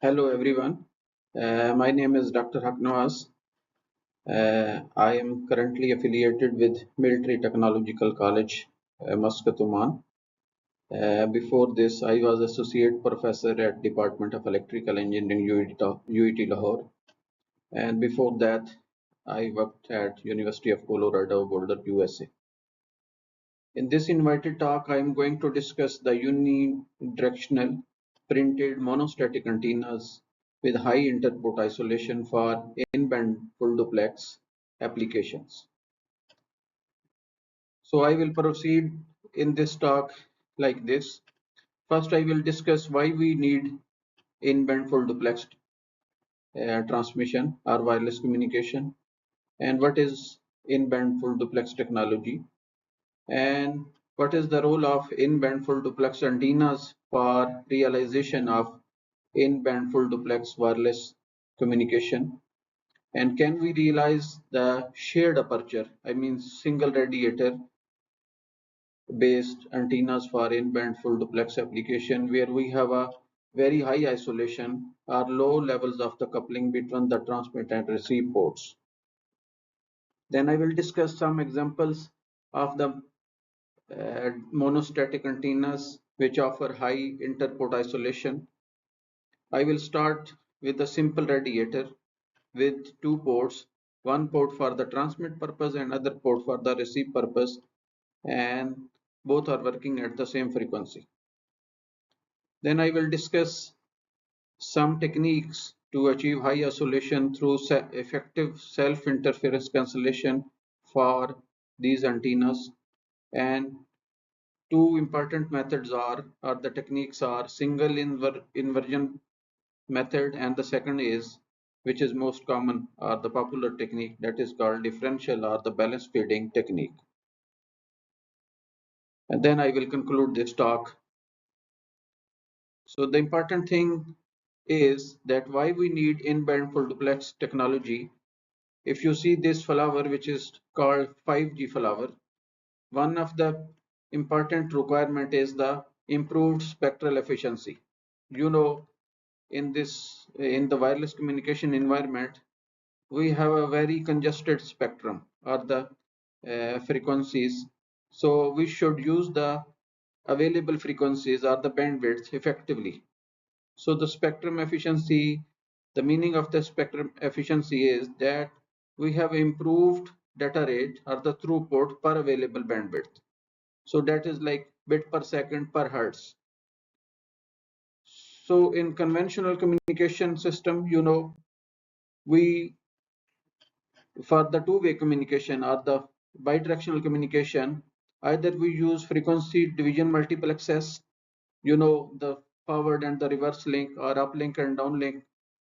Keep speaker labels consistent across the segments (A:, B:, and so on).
A: Hello everyone. My name is Dr. Haq Nawaz. I am currently affiliated with Military Technological College, Muscat, Oman. Before this, I was Associate Professor at Department of Electrical Engineering, UET Lahore. And before that, I worked at University of Colorado, Boulder, USA. In this invited talk, I am going to discuss the unidirectional printed monostatic antennas with high interport isolation for in-band full duplex applications. So I will proceed in this talk like this. First, I will discuss why we need in-band full duplex transmission or wireless communication, and what is in-band full duplex technology, and what is the role of in-band full duplex antennas for realization of in-band full duplex wireless communication, and can we realize the shared aperture, I mean single radiator based antennas for in-band full duplex application where we have a very high isolation or low levels of the coupling between the transmit and receive ports. Then I will discuss some examples of the monostatic antennas which offer high interport isolation. I will start with a simple radiator with two ports, one port for the transmit purpose and other port for the receive purpose, and both are working at the same frequency. Then I will discuss some techniques to achieve high isolation through effective self-interference cancellation for these antennas, and two important methods or the techniques are single inversion method, and the second is, which is most common or the popular technique, that is called differential or the balance feeding technique. And then I will conclude this talk. So the important thing is that why we need in-band full duplex technology. If you see this flower, which is called 5G flower, one of the important requirement is the improved spectral efficiency. You know, in the wireless communication environment, we have a very congested spectrum or the frequencies. So we should use the available frequencies or the bandwidth effectively. So the spectrum efficiency, the meaning of the spectrum efficiency is that we have improved data rate or the throughput per available bandwidth. So that is like bit per second per hertz. So in conventional communication system, you know, we for the two-way communication or the bidirectional communication, either we use frequency division multiplexes, you know, the forward and the reverse link or uplink and downlink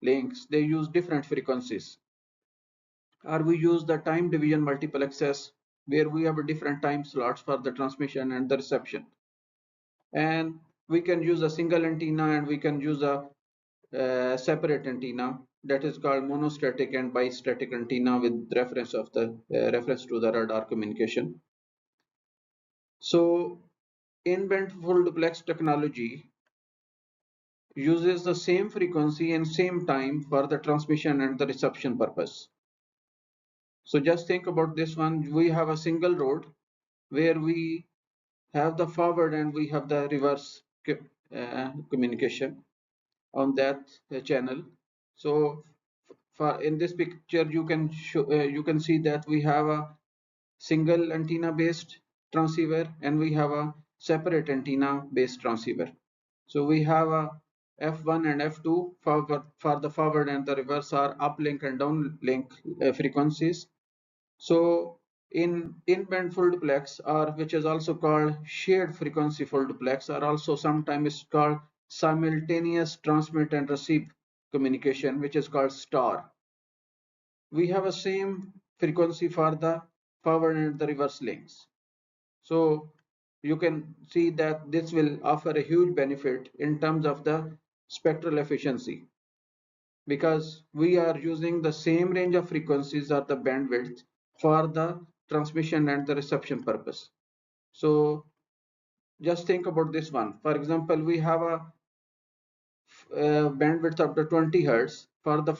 A: links, they use different frequencies, or we use the time division multiplexes where we have a different time slots for the transmission and the reception, and we can use a single antenna and we can use a separate antenna, that is called monostatic and bistatic antenna with reference to the radar communication. So in-band full duplex technology uses the same frequency and same time for the transmission and the reception purpose. So just think about this one. We have a single road where we have the forward and we have the reverse communication on that channel. So for in this picture you can see that we have a single antenna based transceiver and we have a separate antenna based transceiver. So we have a F1 and F2 for the forward and the reverse are uplink and downlink frequencies. So in-band full duplex, or which is also called shared frequency full duplex, or also sometimes called simultaneous transmit and receive communication, which is called STAR. We have a same frequency for the forward and the reverse links. So you can see that this will offer a huge benefit in terms of the spectral efficiency, because we are using the same range of frequencies or the bandwidth for the transmission and the reception purpose. So just think about this one. For example, we have a bandwidth up to 20 hertz for the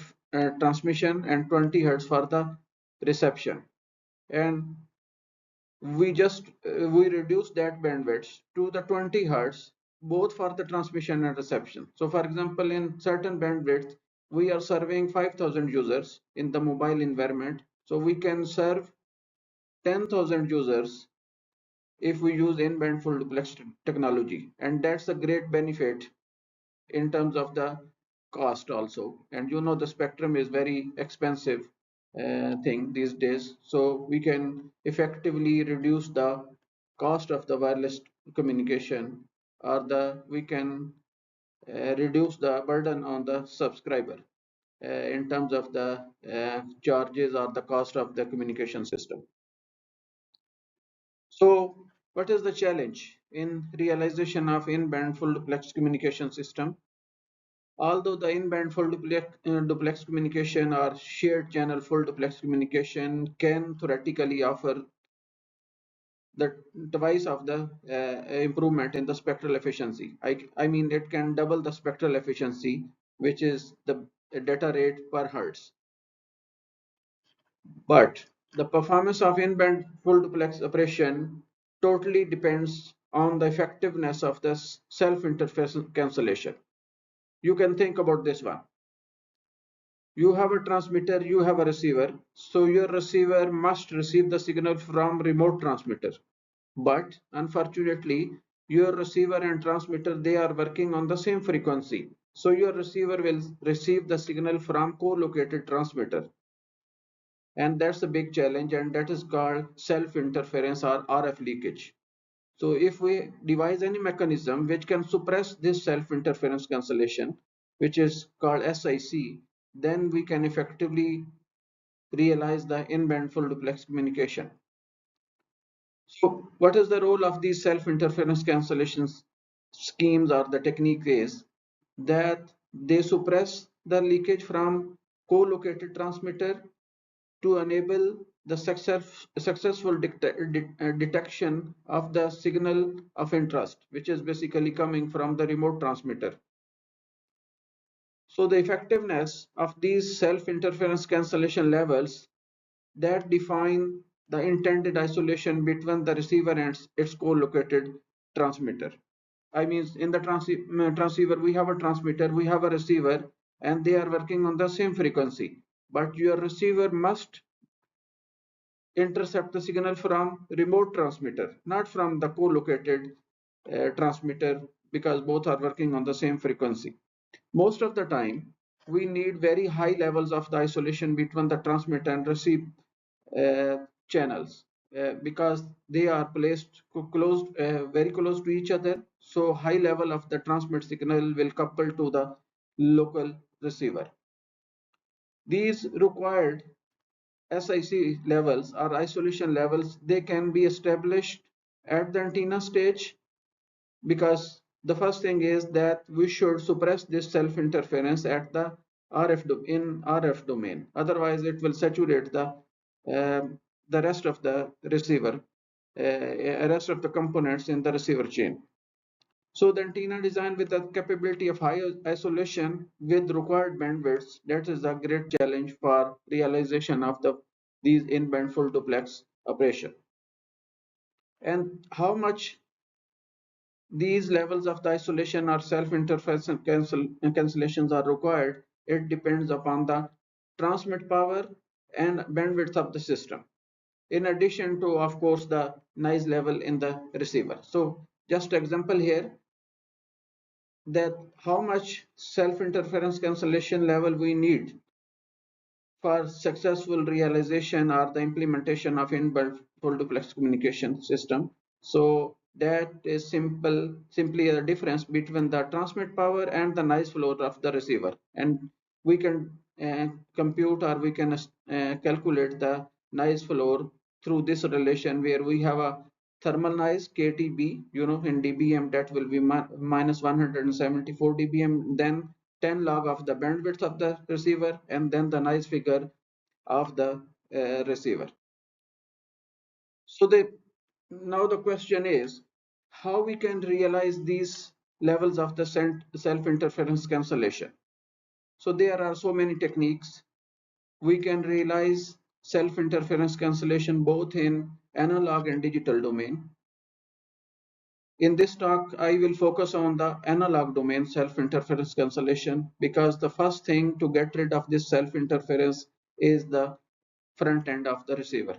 A: transmission and 20 hertz for the reception. And we reduce that bandwidth to the 20 hertz both for the transmission and reception. So for example, in certain bandwidth, we are serving 5,000 users in the mobile environment. So we can serve 10,000 users if we use in-band full duplex technology. And that's a great benefit in terms of the cost also. And you know the spectrum is very expensive thing these days. So we can effectively reduce the cost of the wireless communication, or we can reduce the burden on the subscriber in terms of the charges or the cost of the communication system. So what is the challenge in realization of in-band full duplex communication system? Although the in-band full duplex communication or shared channel full duplex communication can theoretically offer the twice of the improvement in the spectral efficiency. I mean, it can double the spectral efficiency, which is the data rate per hertz. But the performance of in-band full duplex operation totally depends on the effectiveness of the self-interference cancellation. You can think about this one. You have a transmitter, you have a receiver, so your receiver must receive the signal from remote transmitter. But unfortunately, your receiver and transmitter, they are working on the same frequency. So your receiver will receive the signal from co-located transmitter. And that's a big challenge, and that is called self-interference or RF leakage. So if we devise any mechanism which can suppress this self-interference cancellation, which is called SIC, then we can effectively realize the in-band full duplex communication. So what is the role of these self-interference cancellation schemes, or the technique is that they suppress the leakage from co-located transmitter to enable the successful detection of the signal of interest, which is basically coming from the remote transmitter. So the effectiveness of these self-interference cancellation levels that define the intended isolation between the receiver and its co-located transmitter. I mean, in the transceiver, we have a transmitter, we have a receiver, and they are working on the same frequency. But your receiver must intercept the signal from remote transmitter, not from the co-located transmitter, because both are working on the same frequency. Most of the time, we need very high levels of the isolation between the transmit and receive channels because they are placed very close to each other. So high level of the transmit signal will couple to the local receiver. These required SIC levels or isolation levels, they can be established at the antenna stage, because the first thing is that we should suppress this self-interference at the RF domain. Otherwise, it will saturate the rest of the receiver, rest of the components in the receiver chain. So the antenna design with the capability of high isolation with required bandwidths, that is a great challenge for realization of these in-band full duplex operation. And how much these levels of the isolation or self-interference cancellations are required, it depends upon the transmit power and bandwidth of the system, in addition to, of course, the noise level in the receiver. So just example here, that how much self-interference cancellation level we need for successful realization or the implementation of in-built full duplex communication system. So that is simply a difference between the transmit power and the noise floor of the receiver, and we can compute, or we can calculate the noise floor through this relation, where we have a thermal noise KTB, in dBm, that will be minus 174 dBm, then 10 log of the bandwidth of the receiver, and then the noise figure of the receiver. So now the question is how we can realize these levels of the self-interference cancellation. So there are so many techniques. We can realize self-interference cancellation both in analog and digital domain. In this talk, I will focus on the analog domain self-interference cancellation because the first thing to get rid of this self-interference is the front end of the receiver.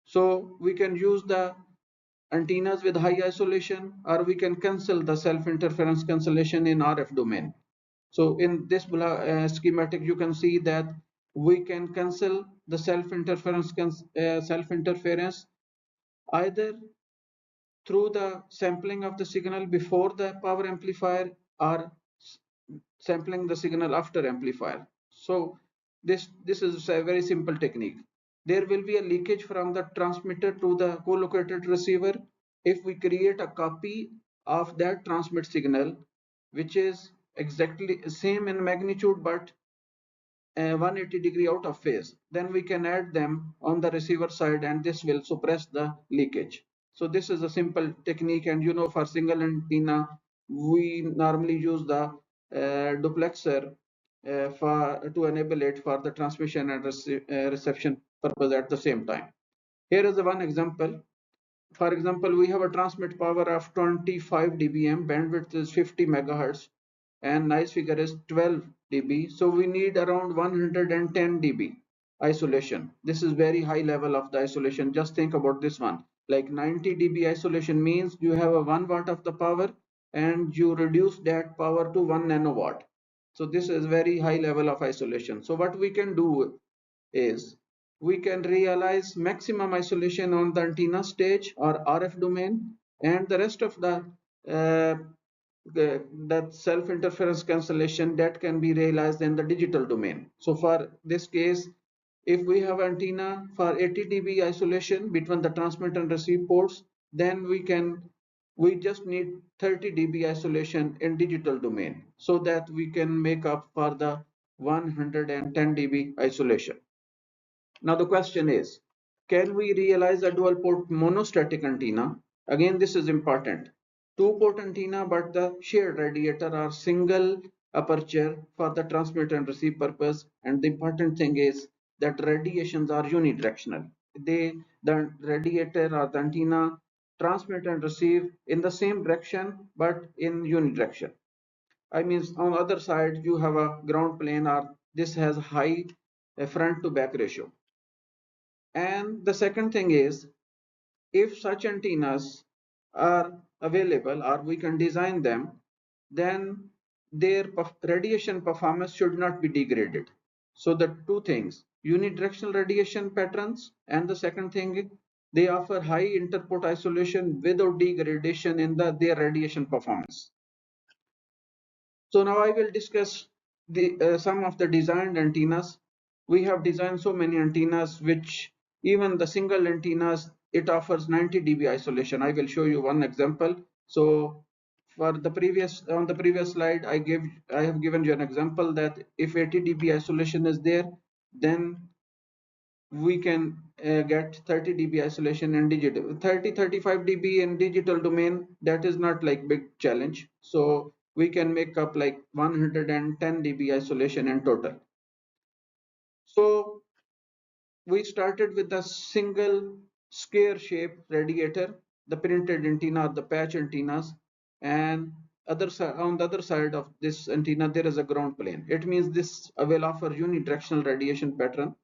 A: So we can use the antennas with high isolation, or we can cancel the self-interference cancellation in RF domain. So in this schematic, you can see that we can cancel the self-interference either through the sampling of the signal before the power amplifier or sampling the signal after amplifier. So this is a very simple technique. There will be a leakage from the transmitter to the co-located receiver if we create a copy of that transmit signal which is exactly same in magnitude but 180-degree out of phase. Then we can add them on the receiver side and this will suppress the leakage. So this is a simple technique, and for single antenna we normally use the duplexer to enable it for the transmission and reception purpose at the same time. Here is one example. For example, we have a transmit power of 25 dBm, bandwidth is 50 megahertz, and nice figure is 12 dB. So we need around 110 dB isolation. This is very high level of the isolation. Just think about this one. Like 90 dB isolation means you have a 1 watt of the power and you reduce that power to 1 nanowatt. So this is very high level of isolation. So what we can do is we can realize maximum isolation on the antenna stage or RF domain, and the rest of uh, that self-interference cancellation that can be realized in the digital domain. So for this case, if we have antenna for 80 dB isolation between the transmit and receive ports, then we just need 30 dB isolation in digital domain so that we can make up for the 110 dB isolation. Now the question is, can we realize a dual port monostatic antenna? Again, this is important. Two port antenna but the shared radiator or single aperture for the transmit and receive purpose, and the important thing is that radiations are unidirectional. The radiator or the antenna transmit and receive in the same direction but in unidirection. I mean, on the other side you have a ground plane, or this has high front to back ratio. And the second thing is, if such antennas are available or we can design them, then their radiation performance should not be degraded. So the two things, unidirectional radiation patterns, and the second thing, they offer high interport isolation without degradation in their radiation performance. So now I will discuss some of the designed antennas. We have designed so many antennas which even the single antennas, it offers 90 dB isolation. I will show you one example. So on the previous slide, I have given you an example that if 80 dB isolation is there, then we can get 30 dB isolation in digital, 35 dB in digital domain. That is not like big challenge. So we can make up like 110 dB isolation in total. So we started with the single square shape radiator, the printed antenna, the patch antennas, and on the other side of this antenna there is a ground plane. It means this will offer unidirectional radiation pattern,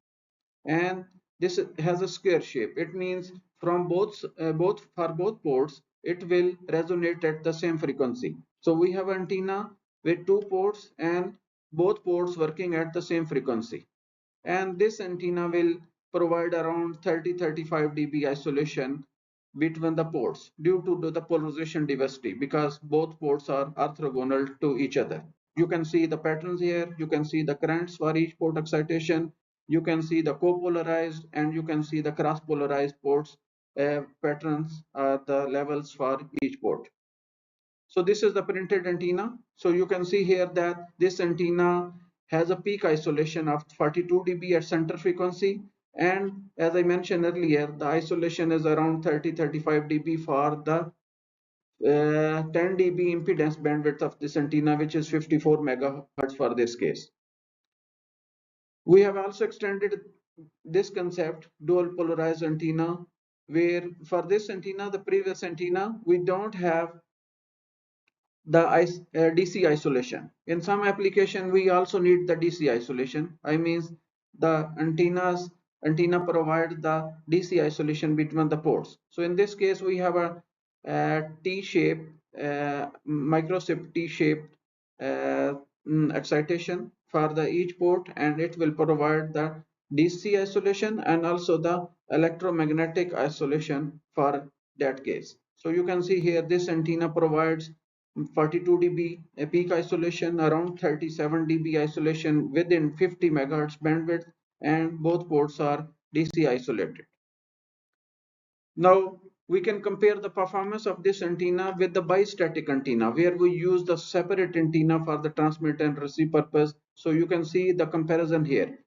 A: and this has a square shape. It means from both ports it will resonate at the same frequency. So we have antenna with two ports and both ports working at the same frequency, and this antenna will provide around 30-35 dB isolation between the ports due to the polarization diversity, because both ports are orthogonal to each other. You can see the patterns here, you can see the currents for each port excitation, you can see the copolarized and you can see the cross polarized ports patterns, the levels for each port. So this is the printed antenna. So you can see here that this antenna has a peak isolation of 42 dB at center frequency, and as I mentioned earlier, the isolation is around 30-35 dB for the 10 dB impedance bandwidth of this antenna, which is 54 megahertz for this case. We have also extended this concept, dual polarized antenna, where for this antenna, the previous antenna, we don't have the DC isolation. In some application, we also need the DC isolation. I means the antenna provide the DC isolation between the ports. So in this case, we have a T-shaped, microchip T-shaped excitation for the each port, and it will provide the DC isolation and also the electromagnetic isolation for that case. So you can see here this antenna provides 42 dB peak isolation, around 37 dB isolation within 50 megahertz bandwidth, and both ports are DC isolated. Now we can compare the performance of this antenna with the bistatic antenna, where we use the separate antenna for the transmit and receive purpose. So you can see the comparison here.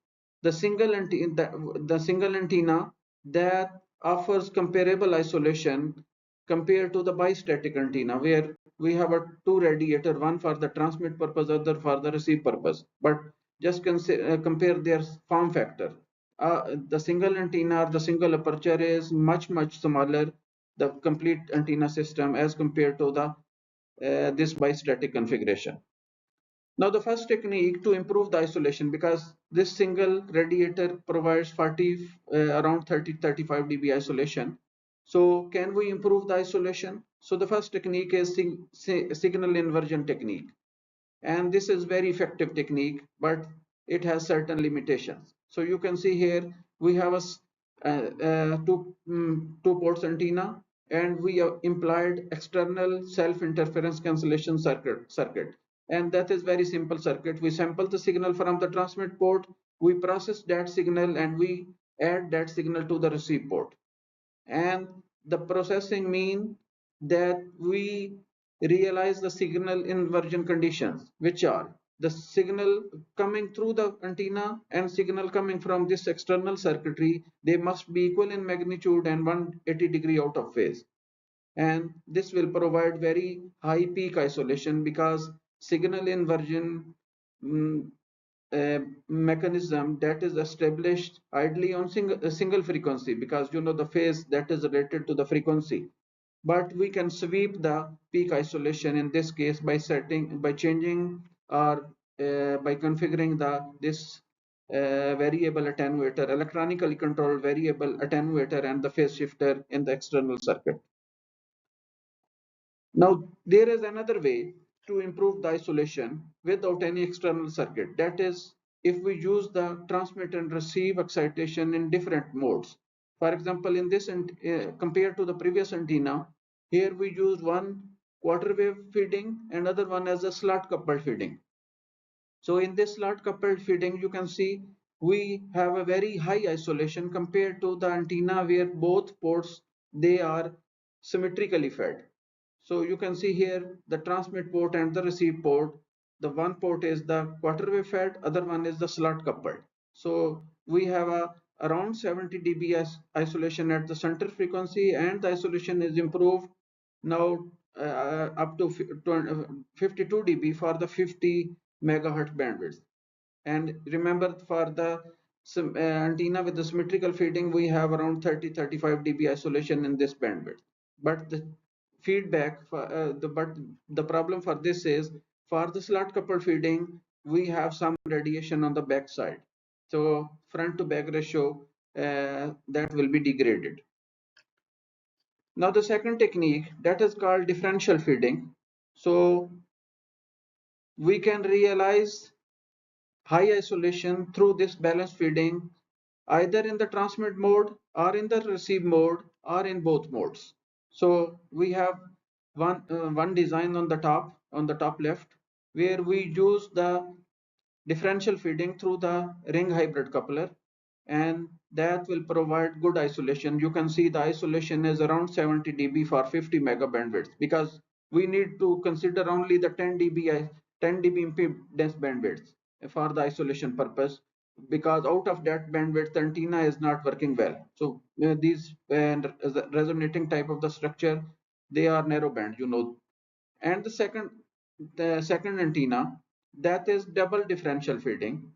A: The single antenna that offers comparable isolation compared to the bistatic antenna, where we have a two radiator, one for the transmit purpose, other for the receive purpose. But just compare their form factor. The single antenna or the single aperture is much smaller, the complete antenna system, as compared to the this bistatic configuration. Now the first technique to improve the isolation, because this single radiator provides 40 around 35 dB isolation. So can we improve the isolation? So the first technique is signal inversion technique, and this is very effective technique, but it has certain limitations. So you can see here we have a two ports antenna, and we have implied external self interference cancellation circuit, and that is very simple circuit. We sample the signal from the transmit port, we process that signal, and we add that signal to the receive port. And the processing mean that we realize the signal inversion conditions, which are the signal coming through the antenna and signal coming from this external circuitry. They must be equal in magnitude and 180-degree out of phase. And this will provide very high peak isolation, because signal inversion mechanism that is established ideally on single frequency, because you know the phase that is related to the frequency. But we can sweep the peak isolation in this case by changing or by configuring this variable attenuator, electronically controlled variable attenuator, and the phase shifter in the external circuit. Now, there is another way to improve the isolation without any external circuit. That is, if we use the transmit and receive excitation in different modes. For example, in this compared to the previous antenna, here we use one quarter wave feeding and other one as a slot coupled feeding. So in this slot coupled feeding, you can see we have a very high isolation compared to the antenna where both ports, they are symmetrically fed. So you can see here the transmit port and the receive port. The one port is the quarter wave fed, other one is the slot coupled. So we have around 70 dB isolation at the center frequency, and the isolation is improved now up to 52 dB for the 50 megahertz bandwidth. And remember, for the antenna with the symmetrical feeding, we have around 30-35 dB isolation in this bandwidth. But the feedback for the problem for this is, for the slot coupled feeding, we have some radiation on the back side. So front to back ratio that will be degraded. Now the second technique, that is called differential feeding. So we can realize high isolation through this balanced feeding, either in the transmit mode or in the receive mode or in both modes. So we have one design on the top left, where we use the differential feeding through the ring hybrid coupler, and that will provide good isolation. You can see the isolation is around 70 dB for 50 mega bandwidth, because we need to consider only the 10 dB impedance bandwidth for the isolation purpose, because out of that bandwidth the antenna is not working well. So these resonating type of the structure, they are narrow band, you know. And the second antenna, that is double differential feeding.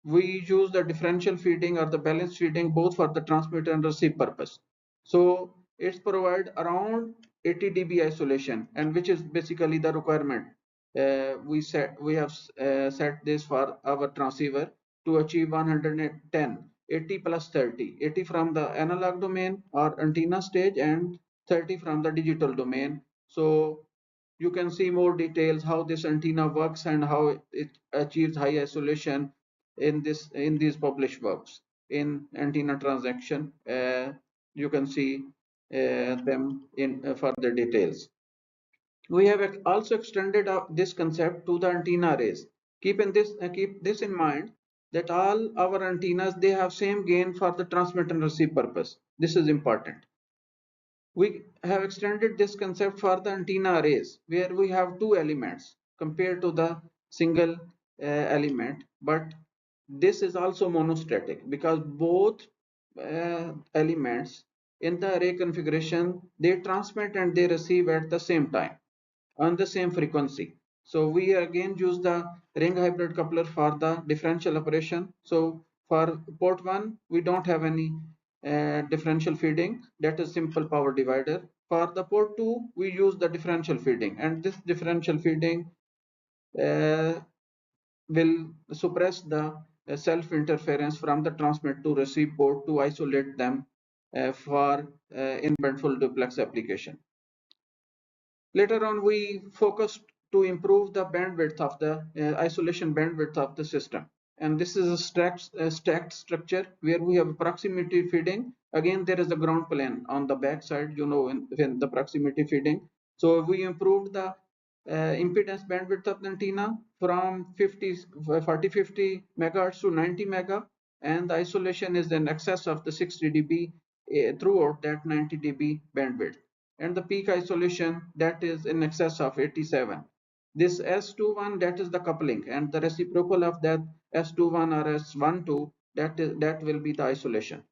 A: We use the differential feeding or the balance feeding both for the transmit and receive purpose. So it's provide around 80 dB isolation, and which is basically the requirement. We have set this for our transceiver to achieve 110, 80 plus 30, 80 from the analog domain or antenna stage and 30 from the digital domain. So you can see more details how this antenna works and how it achieves high isolation in these published works in antenna transaction. You can see them in further details. We have also extended this concept to the antenna arrays. Keep this in mind that all our antennas, they have same gain for the transmit and receive purpose. This is important. We have extended this concept for the antenna arrays, where we have two elements compared to the single element, but this is also monostatic because both elements in the array configuration, they transmit and they receive at the same time on the same frequency. So we again use the ring hybrid coupler for the differential operation. So for port 1, we don't have any differential feeding, that is simple power divider. For the port 2, we use the differential feeding, and this differential feeding uh, will suppress the self interference from the transmit to receive port to isolate them for in-band full duplex application. Later on, we focused to improve the bandwidth of the isolation bandwidth of the system. And this is a stacked structure where we have proximity feeding. Again, there is a ground plane on the back side, you know, in the proximity feeding. So we improved the impedance bandwidth of the antenna from 40-50 megahertz to 90 mega, and the isolation is in excess of the 60 dB throughout that 90 dB bandwidth, and the peak isolation, that is in excess of 87. This S21, that is the coupling, and the reciprocal of that S21 or S12, that will be the isolation.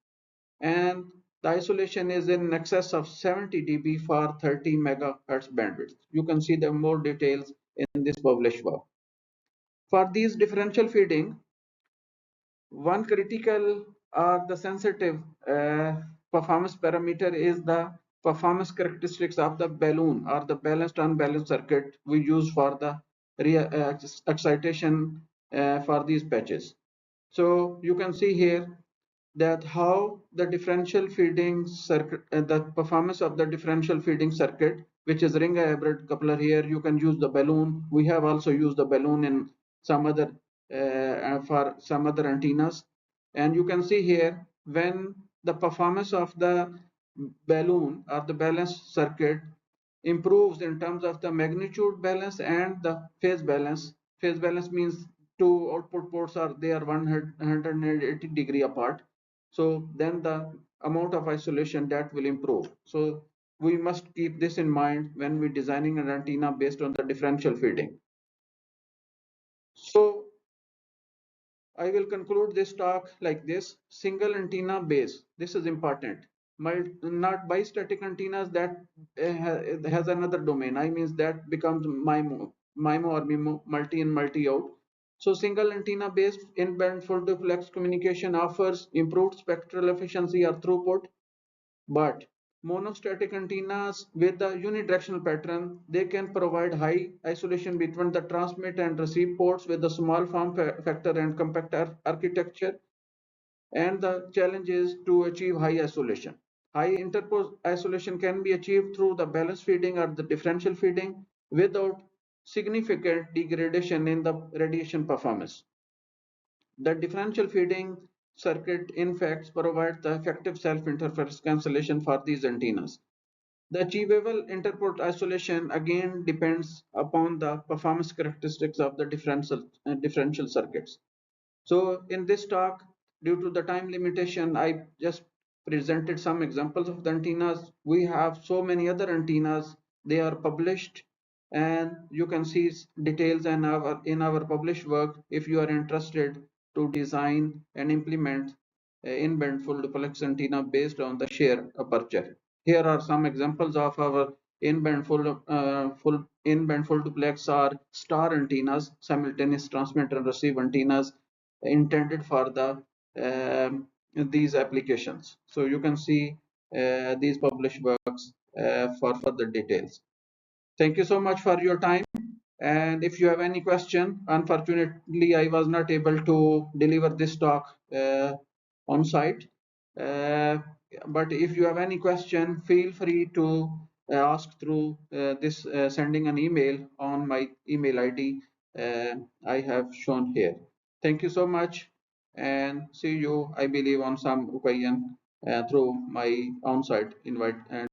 A: And the isolation is in excess of 70 dB for 30 megahertz bandwidth. You can see the more details in this published work. For these differential feeding, one critical or the sensitive performance parameter is the performance characteristics of the balloon or the balanced unbalanced circuit we use for the excitation for these patches. So you can see here that how the differential feeding circuit, the performance of the differential feeding circuit, which is ring hybrid coupler. Here you can use the balloon. We have also used the balloon in some other for some other antennas, and you can see here when the performance of the balloon or the balanced circuit improves in terms of the magnitude balance and the phase balance. Phase balance means two output ports are, they are 180 degree apart. So then the amount of isolation that will improve. So we must keep this in mind when we're designing an antenna based on the differential feeding. So I will conclude this talk like this: single antenna base. This is important. Not bistatic antennas, that has another domain. I means that becomes MIMO or MIMO, multi in, multi out. So single antenna based in-band full duplex communication offers improved spectral efficiency or throughput, but monostatic antennas with the unidirectional pattern, they can provide high isolation between the transmit and receive ports with the small form factor and compact architecture. And the challenge is to achieve high isolation. High interpose isolation can be achieved through the balance feeding or the differential feeding without significant degradation in the radiation performance. The differential feeding circuit in fact provides the effective self-interference cancellation for these antennas. The achievable interport isolation again depends upon the performance characteristics of the differential circuits. So in this talk, due to the time limitation, I just presented some examples of the antennas. We have so many other antennas. They are published, and you can see details in our published work if you are interested to design and implement in-band full duplex antenna based on the shear aperture. Here are some examples of our in-band full duplex are star antennas, simultaneous transmit and receive antennas intended for these applications. So you can see these published works for further details. Thank you so much for your time. And if you have any question, unfortunately, I was not able to deliver this talk on site. But if you have any question, feel free to ask through this sending an email on my email ID I have shown here. Thank you so much, and see you, I believe, on some occasion through my on-site invite. And